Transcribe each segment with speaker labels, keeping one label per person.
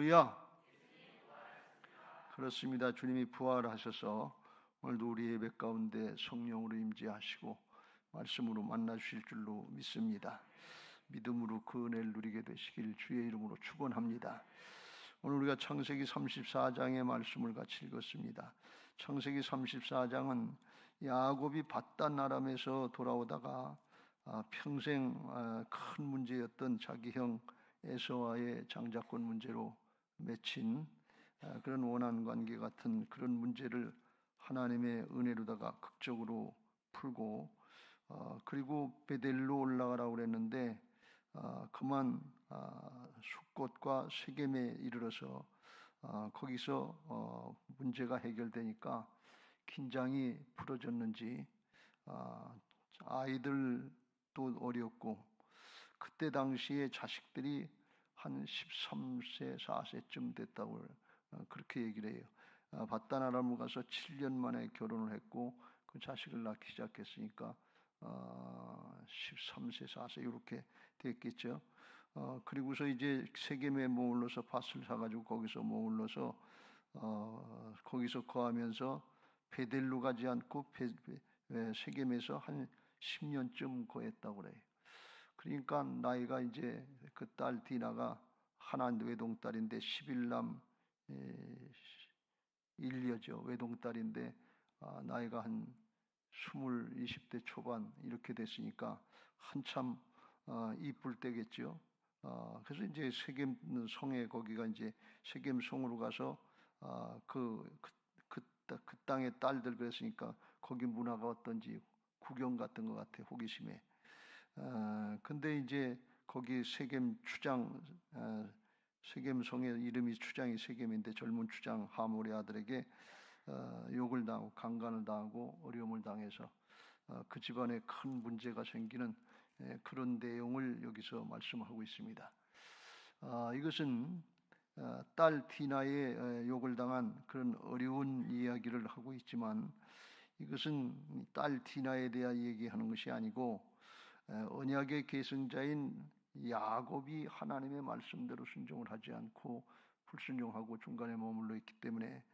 Speaker 1: 할렐루야. 그렇습니다. 주님이 부활하셔서 오늘도 우리 예배 가운데 성령으로 임재하시고 말씀으로 만나 주실 줄로 믿습니다. 믿음으로 그 은혜를 누리게 되시길 주의 이름으로 축원합니다. 오늘 우리가 창세기 34장의 말씀을 같이 읽었습니다. 창세기 34장은 야곱이 밧단 아람에서 돌아오다가 평생 큰 문제였던 자기 형 에서와의 장자권 문제로 맺힌 그런 원한 관계 같은 그런 문제를 하나님의 은혜로다가 극적으로 풀고 그리고 베델로 올라가라고 그랬는데 그만 숫곳과 세겜에 이르러서 거기서 문제가 해결되니까 긴장이 풀어졌는지 아이들도 어렸고 그때 당시에 자식들이 한 13세, 4세쯤 됐다고 그렇게 얘기를 해요. 밧단 아람을 가서 7년 만에 결혼을 했고 그 자식을 낳기 시작했으니까 13세, 4세 이렇게 됐겠죠. 그리고서 이제 세겜에 머물러서 밭을 사가지고 거기서 머물러서 거기서 거하면서 베델로 가지 않고 세겜에서 한 10년쯤 거했다고 그래요. 그러니까 나이가 이제 그 딸 디나가 하나 외동딸인데 11남 1녀죠. 외동딸인데 나이가 한 20대 초반 이렇게 됐으니까 한참 이쁠 때겠죠. 그래서 이제 세겜 성에 거기가 이제 세겜 성으로 가서 그 땅의 딸들 그랬으니까 거기 문화가 어떤지 구경 갔던 것 같아. 호기심에. 근데 이제 거기 세겜 추장 세겜 성의 이름이 추장이 세겜인데 젊은 추장 하몰의 아들에게 욕을 당하고 강간을 당하고 어려움을 당해서 그 집안에 큰 문제가 생기는 그런 내용을 여기서 말씀하고 있습니다. 이것은 딸 디나의 욕을 당한 그런 어려운 이야기를 하고 있지만 이것은 딸 디나에 대한 얘기하는 것이 아니고 언약의 계승자인 야곱이 하나님의 말씀대로 순종을 하지 않고 불순종하고 중간에 머물러 있기 때문에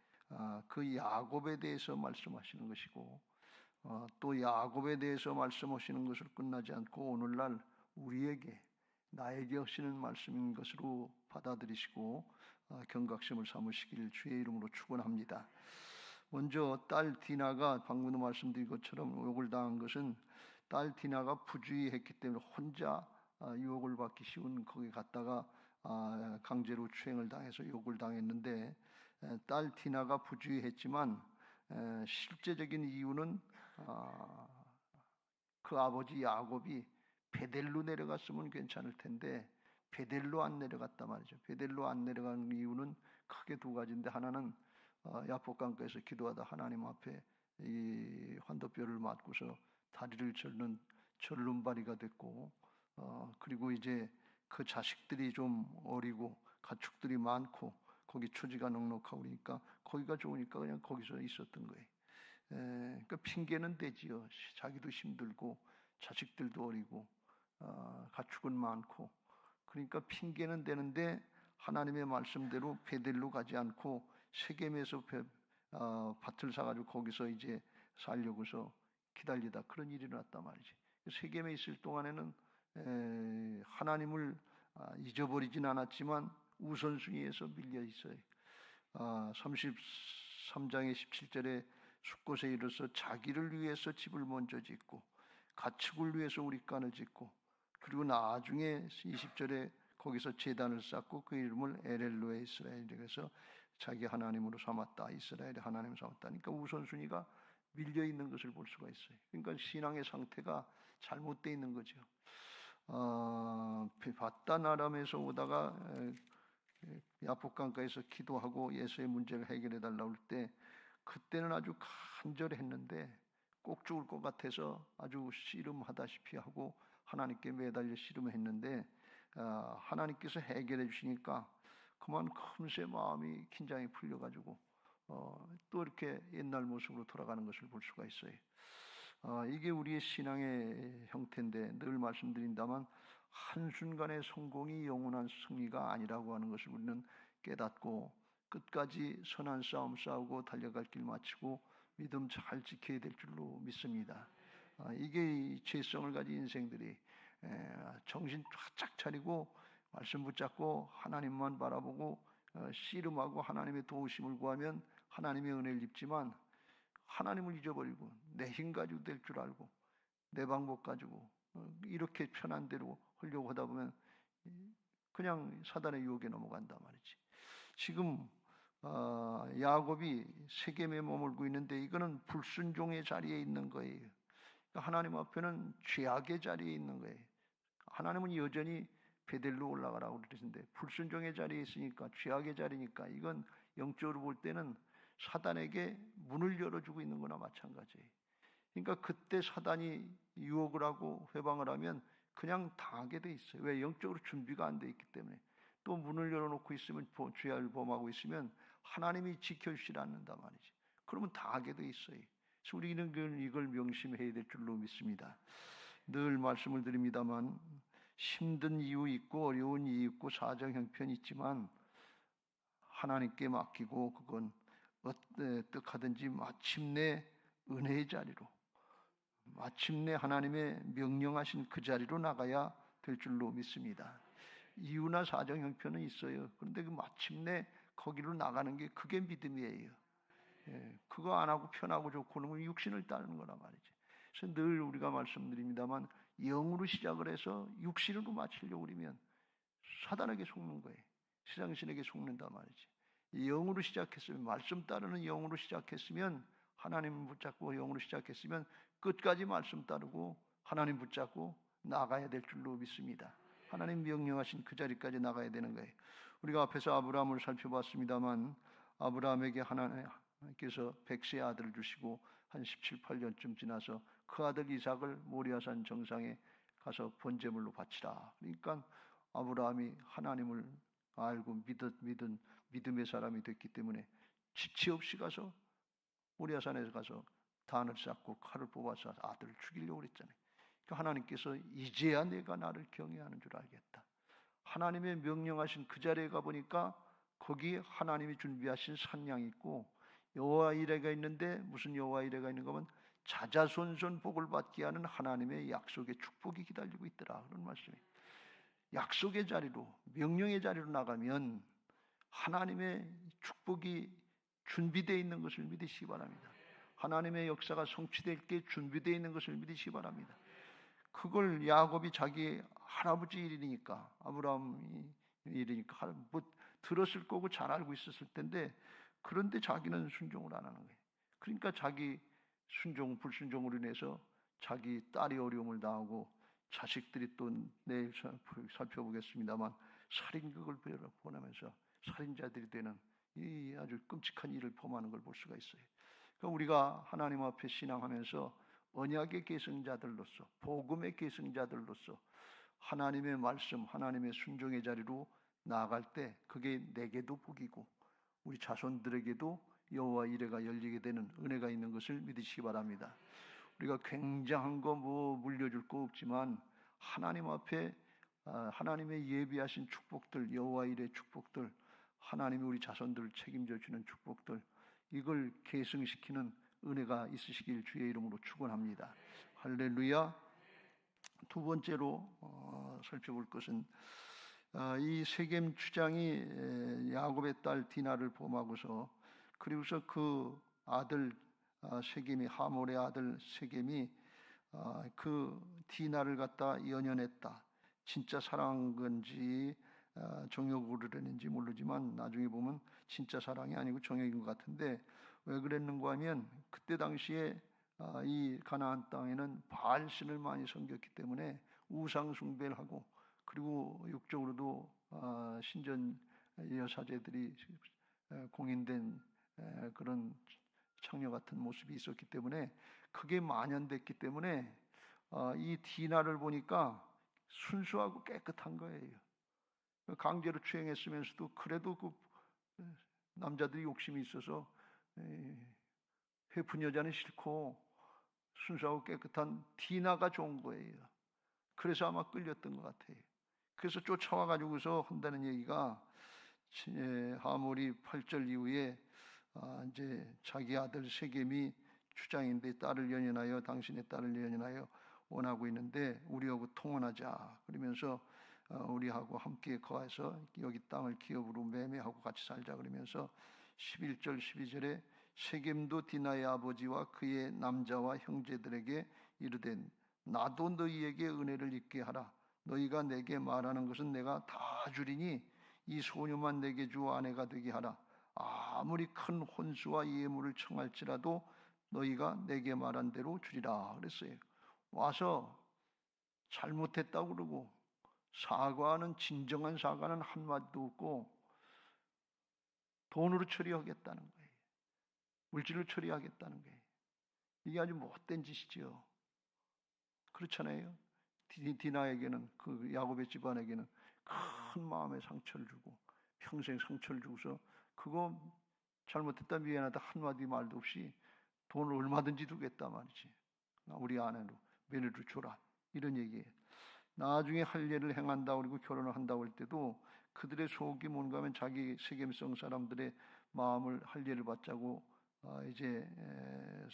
Speaker 1: 그 야곱에 대해서 말씀하시는 것이고 또 야곱에 대해서 말씀하시는 것을 끝나지 않고 오늘날 우리에게 나에게 하시는 말씀인 것으로 받아들이시고 경각심을 삼으시길 주의 이름으로 축원합니다. 먼저 딸 디나가 방금도 말씀드린 것처럼 욕을 당한 것은 딸 디나가 부주의했기 때문에 혼자 유혹을 받기 쉬운 거기 갔다가 강제로 추행을 당해서 욕을 당했는데 딸 디나가 부주의했지만 실제적인 이유는 그 아버지 야곱이 베델로 내려갔으면 괜찮을 텐데 베델로 안 내려갔단 말이죠. 베델로 안 내려간 이유는 크게 두 가지인데 하나는 야복강가에서 기도하다 하나님 앞에 이 환도뼈를 맞고서 다리를 절는 절름발이가 됐고 그리고 이제 그 자식들이 좀 어리고 가축들이 많고 거기 초지가 넉넉하고 그러니까 거기가 좋으니까 그냥 거기서 있었던 거예요. 그러니까 핑계는 되지요. 자기도 힘들고 자식들도 어리고 가축은 많고 그러니까 핑계는 되는데 하나님의 말씀대로 베델로 가지 않고 세겜에서 밭을 사가지고 거기서 이제 살려고서 기다리다 그런 일이 일어났단 말이지. 세겜에 있을 동안에는 하나님을 잊어버리진 않았지만 우선순위에서 밀려 있어요. 33장의 17절에 숫곳에 이르러서 자기를 위해서 집을 먼저 짓고 가축을 위해서 우리간을 짓고 그리고 나중에 20절에 거기서 제단을 쌓고 그 이름을 엘엘로에 이스라엘에서 자기 하나님으로 삼았다. 이스라엘의 하나님 삼았다. 그러니까 우선순위가 밀려 있는 것을 볼 수가 있어요. 그러니까 신앙의 상태가 잘못되어 있는 거죠. 밧단 아람에서 오다가 야복강가에서 기도하고 예수의 문제를 해결해 달라고 할 때 그때는 아주 간절했는데 꼭 죽을 것 같아서 아주 씨름하다시피 하고 하나님께 매달려 씨름했는데 하나님께서 해결해 주시니까 그만 금세 마음이 긴장이 풀려가지고 또 이렇게 옛날 모습으로 돌아가는 것을 볼 수가 있어요. 이게 우리의 신앙의 형태인데 늘 말씀드린다만 한순간의 성공이 영원한 승리가 아니라고 하는 것을 우리는 깨닫고 끝까지 선한 싸움 싸우고 달려갈 길 마치고 믿음 잘 지켜야 될 줄로 믿습니다. 이게 죄성을 가진 인생들이 정신 바짝 차리고 말씀 붙잡고 하나님만 바라보고 씨름하고 하나님의 도우심을 구하면 하나님의 은혜를 입지만 하나님을 잊어버리고 내 힘 가지고 될 줄 알고 내 방법 가지고 이렇게 편한 대로 하려고 하다 보면 그냥 사단의 유혹에 넘어간단 말이지. 지금 야곱이 세겜에 머물고 있는데 이거는 불순종의 자리에 있는 거예요. 하나님 앞에는 죄악의 자리에 있는 거예요. 하나님은 여전히 베델로 올라가라고 그러시는데 불순종의 자리에 있으니까 죄악의 자리니까 이건 영적으로 볼 때는 사단에게 문을 열어주고 있는 거나 마찬가지예요. 그러니까 그때 사단이 유혹을 하고 회방을 하면 그냥 당하게 돼 있어요. 왜? 영적으로 준비가 안 돼 있기 때문에. 또 문을 열어놓고 있으면 죄를 범하고 있으면 하나님이 지켜주질 않는단 말이지. 그러면 당하게 돼 있어요. 그래서 우리는 이걸 명심해야 될 줄로 믿습니다. 늘 말씀을 드립니다만 힘든 이유 있고 어려운 이유 있고 사정 형편이 있지만 하나님께 맡기고 그건 어떻게든지 마침내 은혜의 자리로 마침내 하나님의 명령하신 그 자리로 나가야 될 줄로 믿습니다. 이유나 사정 형편은 있어요. 그런데 그 마침내 거기로 나가는 게 그게 믿음이에요. 그거 안 하고 편하고 좋고 그러면 육신을 따르는 거란 말이지. 그래서 늘 우리가 말씀드립니다만 영으로 시작을 해서 육신으로 마치려고 그러면 사단에게 속는 거예요. 세상신에게 속는단 말이지. 영으로 시작했으면 말씀 따르는 영으로 시작했으면 하나님 붙잡고 영으로 시작했으면 끝까지 말씀 따르고 하나님 붙잡고 나가야 될 줄로 믿습니다. 하나님 명령하신 그 자리까지 나가야 되는 거예요. 우리가 앞에서 아브라함을 살펴봤습니다만 아브라함에게 하나님께서 백세 아들을 주시고 한 17, 18년쯤 지나서 그 아들 이삭을 모리아산 정상에 가서 번제물로 바치라. 그러니까 아브라함이 하나님을 알고 믿은 믿음의 사람이 됐기 때문에 지체 없이 가서 모리아산에서 가서 단을 쌓고 칼을 뽑아서 아들을 죽이려고 그랬잖아요. 그러니까 하나님께서 이제야 내가 나를 경외하는 줄 알겠다. 하나님의 명령하신 그 자리에 가보니까 거기 하나님이 준비하신 산양이 있고 여호와 이레가 있는데 무슨 여호와 이레가 있는가 하면 자자손손 복을 받게 하는 하나님의 약속의 축복이 기다리고 있더라. 그런 말씀이에요. 약속의 자리로 명령의 자리로 나가면 하나님의 축복이 준비되어 있는 것을 믿으시기 바랍니다. 하나님의 역사가 성취될 게 준비되어 있는 것을 믿으시기 바랍니다. 그걸 야곱이 자기 할아버지 일이니까 아브라함 일이니까 뭐 들었을 거고 잘 알고 있었을 텐데 그런데 자기는 순종을 안 하는 거예요. 그러니까 자기 불순종으로 인해서 자기 딸이 어려움을 당하고 자식들이 또 내일 살펴보겠습니다만 살인극을 보내면서 살인자들이 되는 이 아주 끔찍한 일을 범하는 걸 볼 수가 있어요. 그러니까 우리가 하나님 앞에 신앙하면서 언약의 계승자들로서 복음의 계승자들로서 하나님의 말씀, 하나님의 순종의 자리로 나아갈 때 그게 내게도 복이고 우리 자손들에게도 여호와 이레가 열리게 되는 은혜가 있는 것을 믿으시기 바랍니다. 우리가 굉장한 거 뭐 물려줄 거 없지만 하나님 앞에 하나님의 예비하신 축복들, 여호와 이레 축복들, 하나님이 우리 자손들을 책임져 주는 축복들, 이걸 계승시키는 은혜가 있으시길 주의 이름으로 축원합니다. 할렐루야. 두 번째로 살펴볼 것은 이 세겜 추장이 야곱의 딸 디나를 범하고서 그리고서 그 아들 세겜이 하몰의 아들 세겜이 그 디나를 갖다 연연했다. 진짜 사랑한 건지 정욕으로 그랬는지 모르지만 나중에 보면 진짜 사랑이 아니고 정욕인 것 같은데 왜 그랬는가 하면 그때 당시에 이 가나안 땅에는 바알신을 많이 섬겼기 때문에 우상 숭배를 하고 그리고 육적으로도 신전 여사제들이 공인된 그런 창녀 같은 모습이 있었기 때문에 그게 만연됐기 때문에 이 디나를 보니까 순수하고 깨끗한 거예요. 강제로 추행했으면서도 그래도 그 남자들이 욕심이 있어서 회푼 여자는 싫고 순수하고 깨끗한 디나가 좋은 거예요. 그래서 아마 끌렸던 것 같아요. 그래서 쫓아와 가지고서 한다는 얘기가 하몰이 8절 이후에 이제 자기 아들 세겜이 주장인데 딸을 연연하여 당신의 딸을 연연하여 원하고 있는데 우리하고 통혼하자 그러면서 우리하고 함께 거해서 여기 땅을 기업으로 매매하고 같이 살자 그러면서 11절 12절에 세겜도 디나의 아버지와 그의 남자와 형제들에게 이르되 나도 너희에게 은혜를 입게 하라. 너희가 내게 말하는 것은 내가 다 주리니 이 소녀만 내게 주 아내가 되게 하라. 아무리 큰 혼수와 예물을 청할지라도 너희가 내게 말한 대로 주리라 그랬어요. 와서 잘못했다고 그러고 사과는 진정한 사과는 한마디도 없고 돈으로 처리하겠다는 거예요. 물질로 처리하겠다는 거예요. 이게 아주 못된 짓이죠. 그렇잖아요. 디나에게는 그 야곱의 집안에게는 큰 마음의 상처를 주고 평생 상처를 주고서 그거 잘못했다 미안하다 한마디 말도 없이 돈을 얼마든지 두겠다 말이지. 우리 아내로 며느리로 줘라 이런 얘기예요. 나중에 할 일을 행한다 그리고 결혼을 한다고 할 때도 그들의 속이 뭔가 하면 자기 세겜성 사람들의 마음을 할 일을 받자고 이제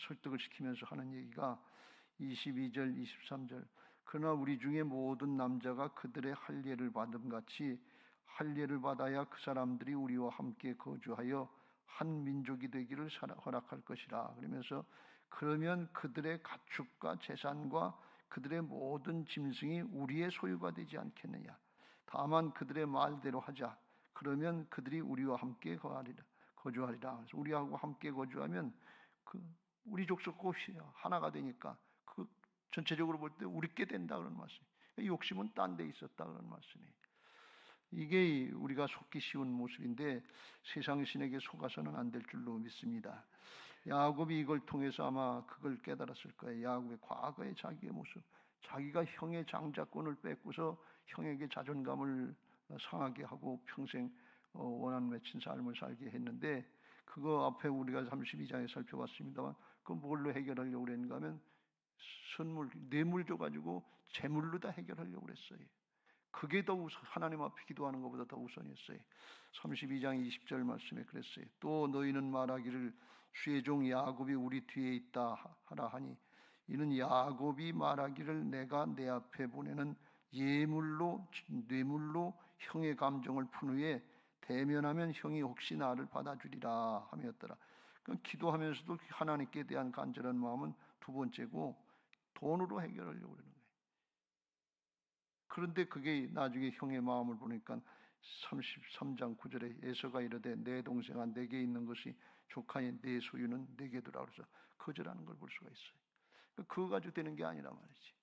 Speaker 1: 설득을 시키면서 하는 얘기가 22절 23절 그러나 우리 중에 모든 남자가 그들의 할례를 받음같이 할례를 받아야 그 사람들이 우리와 함께 거주하여 한 민족이 되기를 허락할 것이라 그러면서 그러면 그들의 가축과 재산과 그들의 모든 짐승이 우리의 소유가 되지 않겠느냐. 다만 그들의 말대로 하자. 그러면 그들이 우리와 함께 거주하리라. 그래서 우리하고 함께 거주하면 우리 족속과 하나가 되니까 그 전체적으로 볼 때 우리께 된다 그런 말씀이에요. 욕심은 딴 데 있었다 그런 말씀이에요. 이게 우리가 속기 쉬운 모습인데 세상 신에게 속아서는 안 될 줄로 믿습니다. 야곱이 이걸 통해서 아마 그걸 깨달았을 거예요. 야곱의 과거의 자기의 모습, 자기가 형의 장자권을 뺏고서 형에게 자존감을 상하게 하고 평생 원한 맺힌 삶을 살게 했는데 그거 앞에 우리가 32장에 살펴봤습니다만 그 뭘로 해결하려고 그랬는가 하면 선물, 뇌물 줘가지고 재물로 다 해결하려고 그랬어요. 그게 더 하나님 앞에 기도하는 것보다 더 우선이었어요. 32장 20절 말씀에 그랬어요. 또 너희는 말하기를 주의 종 야곱이 우리 뒤에 있다 하라 하니 이는 야곱이 말하기를 내가 내 앞에 보내는 예물로 뇌물로 형의 감정을 푼 후에 대면하면 형이 혹시 나를 받아주리라 함이었더라. 그럼 기도하면서도 하나님께 대한 간절한 마음은 두 번째고 돈으로 해결하려고 그러는 거예요. 그런데 그게 나중에 형의 마음을 보니까 33장 9절에 에서가 이르되 내 동생아 내게 있는 것이 조카의 내 소유는 내게 두라 그래서 거절하는 걸 볼 수가 있어요. 그거 가지고 되는 게 아니라 말이지.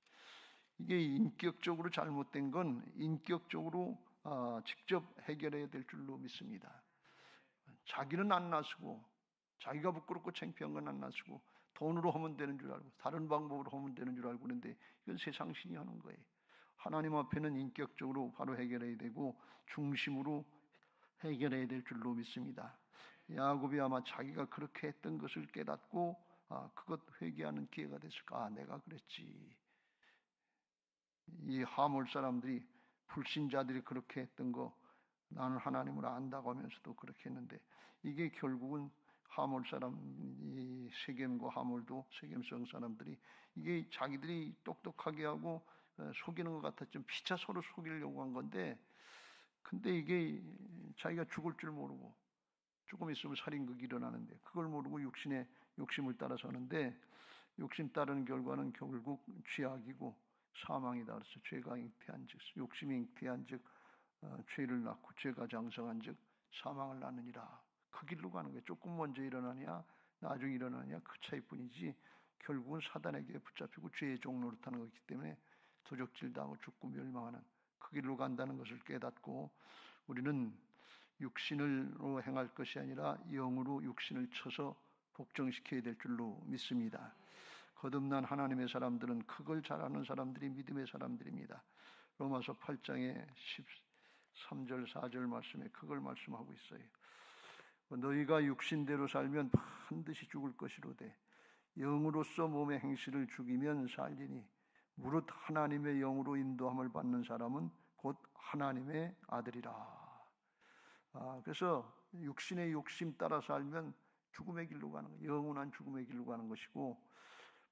Speaker 1: 이게 인격적으로 잘못된 건 인격적으로 직접 해결해야 될 줄로 믿습니다. 자기는 안 나서고 자기가 부끄럽고 창피한 건 안 나서고 돈으로 하면 되는 줄 알고 다른 방법으로 하면 되는 줄 알고 그런데 이건 세상 신이 하는 거예요. 하나님 앞에는 인격적으로 바로 해결해야 되고 중심으로 해결해야 될 줄로 믿습니다. 야곱이 아마 자기가 그렇게 했던 것을 깨닫고 그것 회개하는 기회가 됐을까? 내가 그랬지. 이 하몰 사람들이 불신자들이 그렇게 했던 거 나는 하나님을 안다고 하면서도 그렇게 했는데 이게 결국은 하몰 사람, 이 세겜과 하몰도 세겜성 사람들이 이게 자기들이 똑똑하게 하고 속이는 것 같아 좀 피차 서로 속이려고 한 건데 근데 이게 자기가 죽을 줄 모르고 조금 있으면 살인극이 일어나는데 그걸 모르고 육신의 욕심을 따라서는데 욕심 따르는 결과는 결국 죄악이고 사망이다. 그래서 죄가 잉태한즉 욕심이 잉태한즉 죄를 낳고 죄가 장성한즉 사망을 낳느니라. 그 길로 가는 거예요. 조금 먼저 일어나냐 나중에 일어나냐 그 차이뿐이지 결국은 사단에게 붙잡히고 죄의 종노릇하는 것이기 때문에 도적질당하고 죽고 멸망하는 그 길로 간다는 것을 깨닫고 우리는 육신으로 행할 것이 아니라 영으로 육신을 쳐서 복종시켜야 될 줄로 믿습니다. 거듭난 하나님의 사람들은 그걸 잘하는 사람들이 믿음의 사람들입니다. 로마서 8장의 13절 4절 말씀에 그걸 말씀하고 있어요. 너희가 육신대로 살면 반드시 죽을 것이로되 영으로서 몸의 행실을 죽이면 살리니 무릇 하나님의 영으로 인도함을 받는 사람은 곧 하나님의 아들이라. 그래서 육신의 욕심 따라 살면 죽음의 길로 가는 거예요. 영원한 죽음의 길로 가는 것이고,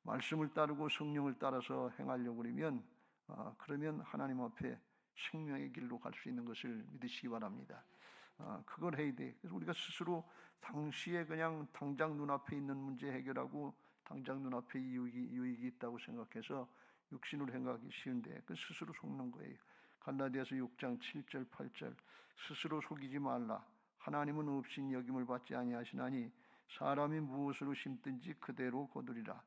Speaker 1: 말씀을 따르고 성령을 따라서 행하려고 그러면 그러면 하나님 앞에 생명의 길로 갈 수 있는 것을 믿으시기 바랍니다. 그걸 해야 돼. 그래서 우리가 스스로 당시에 그냥 당장 눈앞에 있는 문제 해결하고 당장 눈앞에 유익이 있다고 생각해서 육신으로 행하기 쉬운데 그 스스로 속는 거예요. 갈라디아서 6장 7절 8절 스스로 속이지 말라. 하나님은 없인 여김을 받지 아니하시나니 사람이 무엇으로 심든지 그대로 거두리라.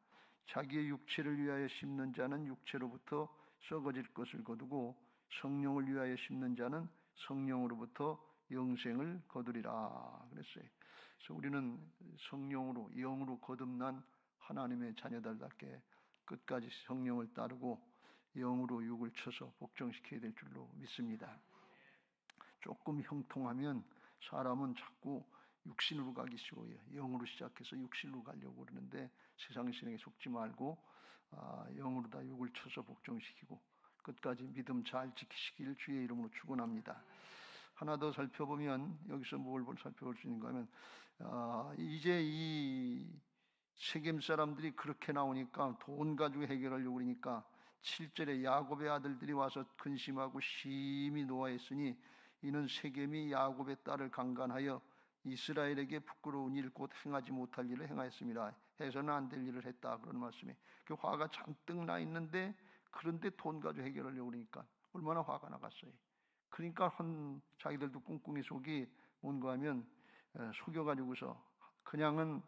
Speaker 1: 자기의 육체를 위하여 심는 자는 육체로부터 썩어질 것을 거두고 성령을 위하여 심는 자는 성령으로부터 영생을 거두리라 그랬어요. 그래서 우리는 성령으로 영으로 거듭난 하나님의 자녀들답게 끝까지 성령을 따르고 영으로 육을 쳐서 복종시켜야 될 줄로 믿습니다. 조금 형통하면 사람은 자꾸 육신으로 가기 쉬워요. 영으로 시작해서 육신으로 가려고 그러는데 세상 신에게 속지 말고 영으로 다 육을 쳐서 복종시키고 끝까지 믿음 잘 지키시길 주의 이름으로 축원합니다. 하나 더 살펴보면 여기서 뭘 살펴볼 수 있는가 하면 이제 이 세겜 사람들이 그렇게 나오니까 돈 가지고 해결하려고 그러니까 7절에 야곱의 아들들이 와서 근심하고 심히 노하였으니 이는 세겜이 야곱의 딸을 강간하여 이스라엘에게 부끄러운 일 곧 행하지 못할 일을 행하였습니다. 해서는 안 될 일을 했다 그런 말씀에 그 화가 잔뜩 나 있는데 그런데 돈 가지고 해결하려고 그러니까 얼마나 화가 나갔어요. 그러니까 자기들도 꿍꿍이 속이 뭔가 하면 속여가지고서 그냥은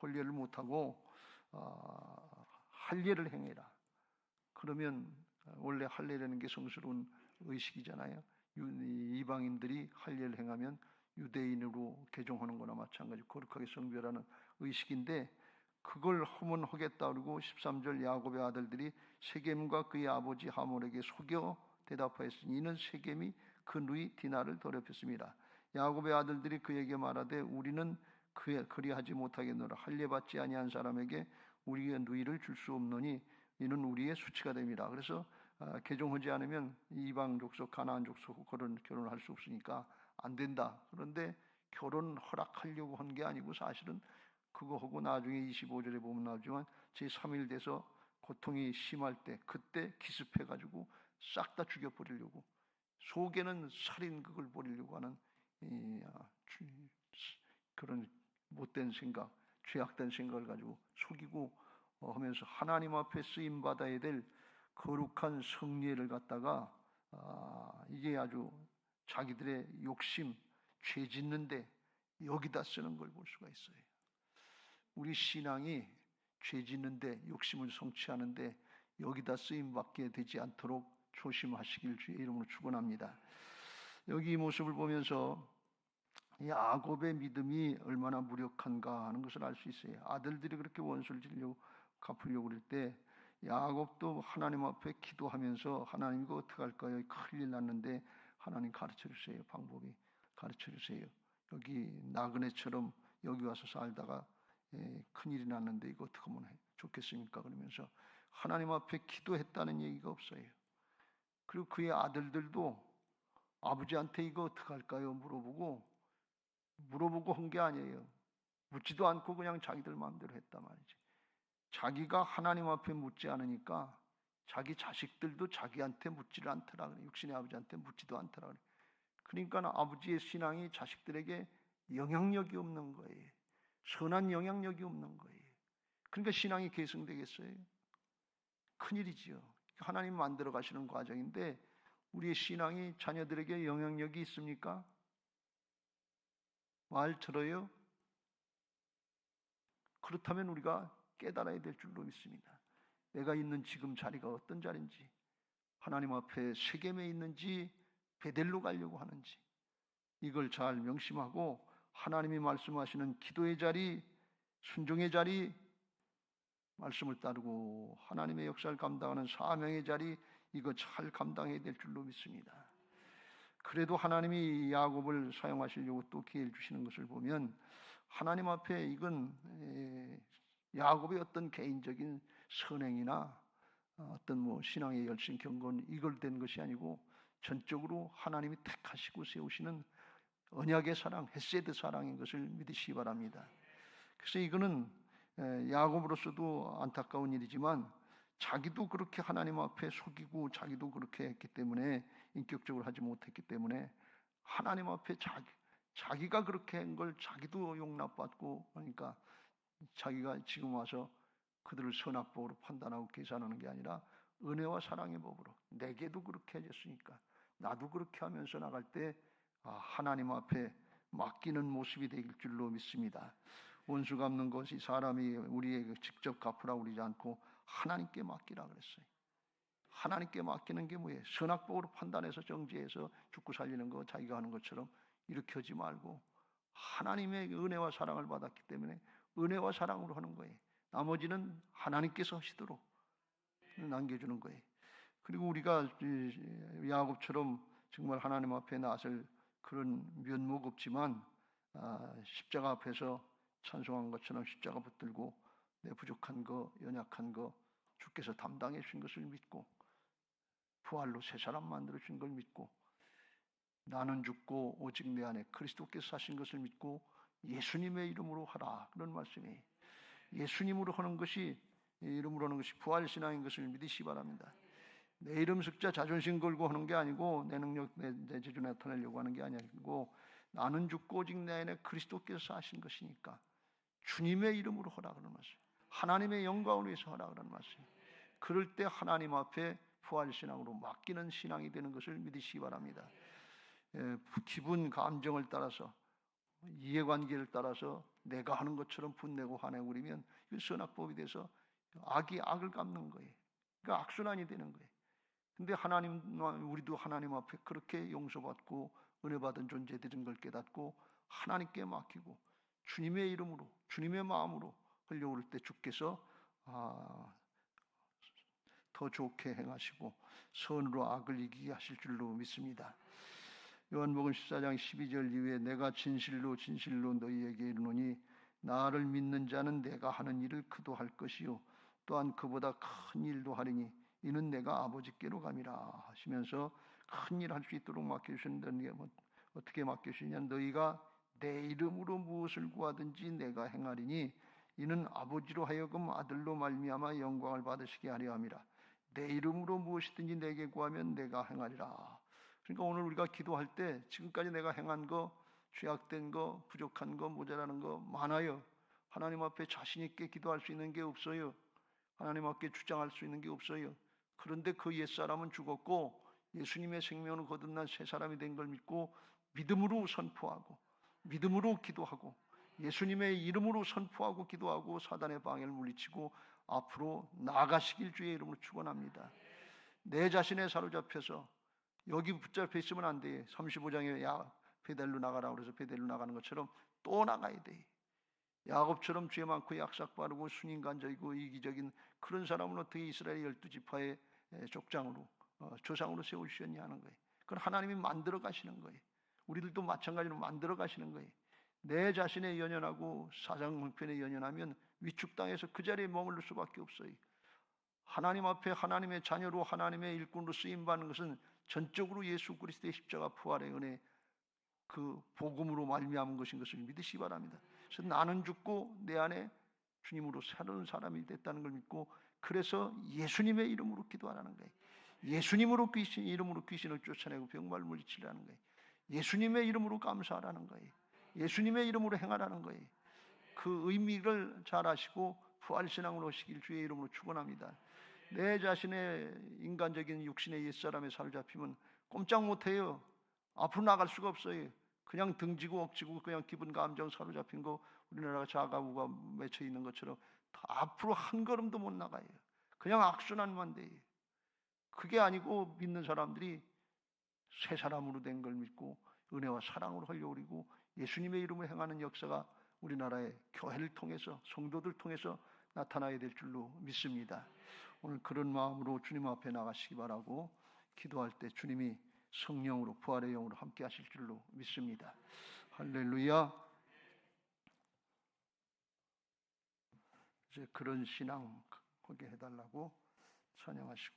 Speaker 1: 혼례를 못하고 할례를 행해라. 그러면 원래 할례라는 게 성스러운 의식이잖아요. 이방인들이 할례를 행하면 유대인으로 개종하는 거나 마찬가지로 거룩하게 성별하는 의식인데 그걸 하면 하겠다 그러고 13절 야곱의 아들들이 세겜과 그의 아버지 하몰에게 속여 대답하였으니 이는 세겜이 그 누이 디나를 더럽혔습니다. 야곱의 아들들이 그에게 말하되 우리는 그리하지 못하겠노라. 할례 받지 아니한 사람에게 우리의 누이를 줄 수 없노니 이는 우리의 수치가 됩니다. 그래서 개종하지 않으면 이방 족속 가나안 족속 결혼을 할 수 없으니까 안 된다. 그런데 결혼 허락하려고 한 게 아니고 사실은 그거 하고 나중에 25절에 보면 나오지만 제3일 돼서 고통이 심할 때 그때 기습해가지고 싹 다 죽여버리려고 속에는 살인극을 벌이려고 하는 그런 못된 생각, 죄악된 생각을 가지고 속이고 하면서 하나님 앞에 쓰임 받아야 될 거룩한 성례를 갖다가 이게 아주 자기들의 욕심, 죄 짓는데 여기다 쓰는 걸 볼 수가 있어요. 우리 신앙이 죄 짓는데 욕심을 성취하는데 여기다 쓰임 받게 되지 않도록 조심하시길 주의 이름으로 축원합니다. 여기 이 모습을 보면서 야곱의 믿음이 얼마나 무력한가 하는 것을 알 수 있어요. 아들들이 그렇게 원수를 지려고 갚으려고 그럴 때 야곱도 하나님 앞에 기도하면서 하나님 이거 어떻게 할까요? 큰일 났는데 하나님 가르쳐 주세요. 방법이 가르쳐 주세요. 여기 나그네처럼 여기 와서 살다가 큰일이 났는데 이거 어떻게 하면 좋겠습니까? 그러면서 하나님 앞에 기도했다는 얘기가 없어요. 그리고 그의 아들들도 아버지한테 이거 어떻게 할까요? 물어보고 한 게 아니에요. 묻지도 않고 그냥 자기들 마음대로 했단 말이지. 자기가 하나님 앞에 묻지 않으니까 자기 자식들도 자기한테 묻지를 않더라 그래. 육신의 아버지한테 묻지도 않더라 그래. 그러니까 아버지의 신앙이 자식들에게 영향력이 없는 거예요. 선한 영향력이 없는 거예요. 그러니까 신앙이 계승되겠어요? 큰일이지요. 하나님 만들어 가시는 과정인데 우리의 신앙이 자녀들에게 영향력이 있습니까? 말 들어요? 그렇다면 우리가 깨달아야 될 줄로 믿습니다. 내가 있는 지금 자리가 어떤 자리인지, 하나님 앞에 세겜에 있는지 베델로 가려고 하는지 이걸 잘 명심하고 하나님이 말씀하시는 기도의 자리, 순종의 자리, 말씀을 따르고 하나님의 역사를 감당하는 사명의 자리 이거 잘 감당해야 될 줄로 믿습니다. 그래도 하나님이 야곱을 사용하시려고 또 기회를 주시는 것을 보면 하나님 앞에 이건 야곱의 어떤 개인적인 선행이나 어떤 뭐 신앙의 열심 경건 이걸 된 것이 아니고 전적으로 하나님이 택하시고 세우시는 언약의 사랑, 헤세드 사랑인 것을 믿으시기 바랍니다. 그래서 이거는 야곱으로서도 안타까운 일이지만 자기도 그렇게 하나님 앞에 속이고 자기도 그렇게 했기 때문에, 인격적으로 하지 못했기 때문에 하나님 앞에 자기가 그렇게 한 걸 자기도 용납받고, 그러니까 자기가 지금 와서 그들을 선악법으로 판단하고 계산하는 게 아니라 은혜와 사랑의 법으로, 내게도 그렇게 해줬으니까 나도 그렇게 하면서 나갈 때 하나님 앞에 맡기는 모습이 되길 줄로 믿습니다. 원수 갚는 것이 사람이 우리에게 직접 갚으라고 그러지 않고 하나님께 맡기라 그랬어요. 하나님께 맡기는 게 뭐예요? 선악법으로 판단해서 정죄해서 죽고 살리는 거 자기가 하는 것처럼 이렇게 하지 말고 하나님의 은혜와 사랑을 받았기 때문에 은혜와 사랑으로 하는 거예요. 나머지는 하나님께서 하시도록 남겨주는 거예요. 그리고 우리가 야곱처럼 정말 하나님 앞에 나설 그런 면목 없지만 십자가 앞에서 찬송한 것처럼 십자가 붙들고 내 부족한 거, 연약한 거 주께서 담당해 주신 것을 믿고 부활로 새 사람 만들어 주신 걸 믿고 나는 죽고 오직 내 안에 그리스도께서 사신 것을 믿고 예수님의 이름으로 하라, 그런 말씀이에요. 예수님으로 하는 것이, 이름으로 하는 것이 부활신앙인 것을 믿으시기 바랍니다. 내 이름 숫자 자존심 걸고 하는 게 아니고 내 능력, 내 재주 나타내려고 하는 게 아니고 나는 죽고 오직 내 안에 그리스도께서 하신 것이니까 주님의 이름으로 하라 그런 말씀, 하나님의 영광을 위해서 하라 그런 말씀. 그럴 때 하나님 앞에 부활신앙으로 맡기는 신앙이 되는 것을 믿으시기 바랍니다. 기분, 감정을 따라서, 이해관계를 따라서 내가 하는 것처럼 분내고 화내고 그러면 이 선악법이 돼서 악이 악을 갚는 거예요. 그러니까 악순환이 되는 거예요. 근데 우리도 하나님 앞에 그렇게 용서받고 은혜 받은 존재들인 걸 깨닫고 하나님께 맡기고 주님의 이름으로, 주님의 마음으로 하려고 할 때 주께서 더 좋게 행하시고 선으로 악을 이기게 하실 줄로 믿습니다. 요한복음 14장 12절 이후에 내가 진실로 진실로 너희에게 이르노니 나를 믿는 자는 내가 하는 일을 그도 할 것이요 또한 그보다 큰 일도 하리니 이는 내가 아버지께로 감이라 하시면서 큰 일 할 수 있도록 맡겨주셨는데 어떻게 맡겨주시냐, 너희가 내 이름으로 무엇을 구하든지 내가 행하리니 이는 아버지로 하여금 아들로 말미암아 영광을 받으시게 하려 함이라. 내 이름으로 무엇이든지 내게 구하면 내가 행하리라. 그러니까 오늘 우리가 기도할 때 지금까지 내가 행한 거, 죄악된 거, 부족한 거, 모자라는 거 많아요. 하나님 앞에 자신 있게 기도할 수 있는 게 없어요. 하나님 앞에 주장할 수 있는 게 없어요. 그런데 그 옛사람은 죽었고 예수님의 생명을 거듭난 새 사람이 된 걸 믿고 믿음으로 선포하고 믿음으로 기도하고 예수님의 이름으로 선포하고 기도하고 사단의 방해를 물리치고 앞으로 나아가시길 주의 이름으로 축원합니다. 내 자신에 사로잡혀서 여기 붙잡혀 있으면 안 돼. 35장에 베델로 나가라고 그래서 베델로 나가는 것처럼 또 나가야 돼. 야곱처럼 죄 많고 약삭 빠르고 순인간적이고 이기적인 그런 사람은 어떻게 이스라엘 12지파의 족장으로 조상으로 세우셨냐 하는 거예요. 그건 하나님이 만들어 가시는 거예요. 우리들도 마찬가지로 만들어 가시는 거예요. 내 자신에 연연하고 사상 형편에 연연하면 위축당해서 그 자리에 머무를 수밖에 없어요. 하나님 앞에 하나님의 자녀로 하나님의 일꾼으로 쓰임받는 것은 전적으로 예수 그리스도의 십자가 부활의 은혜, 그 복음으로 말미암은 것인 것을 믿으시기 바랍니다. 그래서 나는 죽고 내 안에 주님으로 새로운 사람이 됐다는 걸 믿고 그래서 예수님의 이름으로 기도하라는 거예요. 예수님으로 이름으로 귀신을 쫓아내고 병마를 물리치라는 거예요. 예수님의 이름으로 감사하라는 거예요. 예수님의 이름으로 행하라는 거예요. 그 의미를 잘 아시고 부활신앙으로 오시길 주의 이름으로 축원합니다. 내 자신의 인간적인 육신의 옛사람에 사로잡히면 꼼짝 못해요. 앞으로 나갈 수가 없어요. 그냥 등지고 억지고 그냥 기분 감정 사로잡힌 거 우리나라가 자가우가 맺혀 있는 것처럼 앞으로 한 걸음도 못 나가요. 그냥 악순환만 돼요. 그게 아니고 믿는 사람들이 새 사람으로 된 걸 믿고 은혜와 사랑으로 하려고 그러고 예수님의 이름으로 행하는 역사가 우리나라의 교회를 통해서 성도들 통해서 나타나야 될 줄로 믿습니다. 오늘 그런 마음으로 주님 앞에 나가시기 바라고 기도할 때 주님이 성령으로 부활의 영으로 함께 하실 줄로 믿습니다. 할렐루야. 이제 그런 신앙 하게 해달라고 찬양하시고